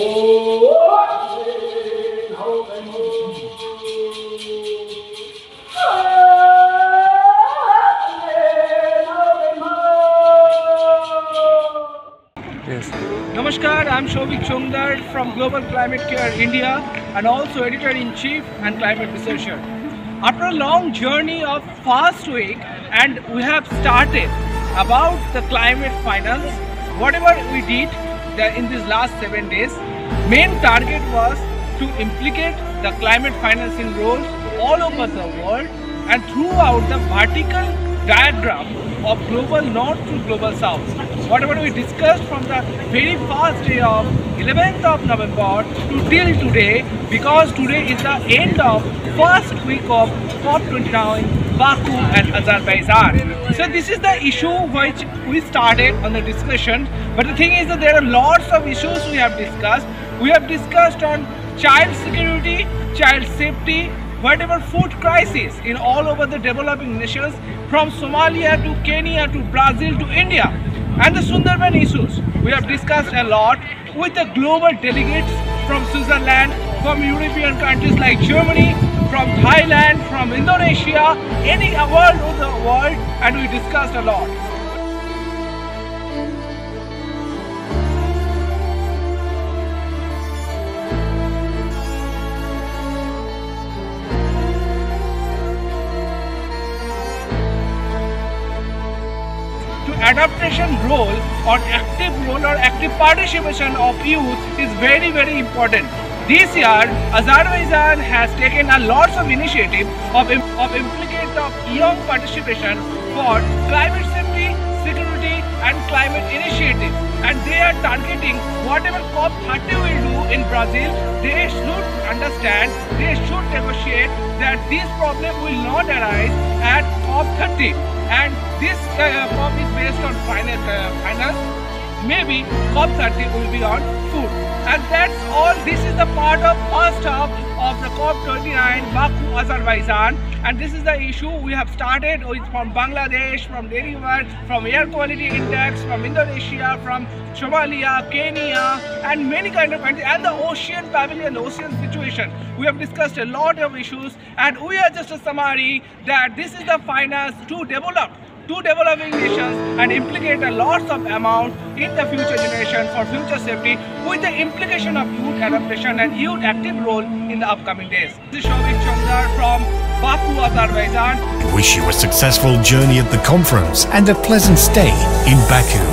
Yes. Namaskar, I'm Shouvik Chongdar from Global Climate Care India and also Editor-in-Chief and Climate Researcher. After a long journey of fast week, and we have started about the climate finance. Whatever we did in these last 7 days, main target was to implicate the climate financing roles all over the world and throughout the vertical diagram of global north to global south. Whatever we discussed from the very first day of 11th of November to till today, because today is the end of first week of COP29 Baku and Azerbaijan. So this is the issue which we started on the discussion, but the thing is that there are lots of issues we have discussed. We have discussed on child security, child safety, whatever food crisis in all over the developing nations, from Somalia to Kenya to Brazil to India, and the Sundarban issues. We have discussed a lot with the global delegates from Switzerland, from European countries like Germany, from Thailand, from Indonesia, any world of the world, and we discussed a lot. Adaptation role or active participation of youth is very important. This year, Azerbaijan has taken a lots of initiative of implicate of young participation for climate safety, security and climate initiatives, and they are targeting whatever COP30 will do in Brazil. They should understand, they should negotiate that this problem will not arise at COP30. And this COP is based on finance. Maybe COP30 will be on food. And that's all. This is the part of first half of the COP29 Baku, Azerbaijan. And this is the issue we have started with from Bangladesh, from Derivar, from Air Quality Index, from Indonesia, from Somalia, Kenya, and many kind of countries, and the ocean pavilion, ocean situation. We have discussed a lot of issues, and we are just a summary that this is the finance to develop two developing nations and implicate a lots of amount in the future generation for future safety, with the implication of youth adaptation and youth active role in the upcoming days. This is Shouvik Chongdar from Baku, Azerbaijan. Wish you a successful journey at the conference and a pleasant stay in Baku.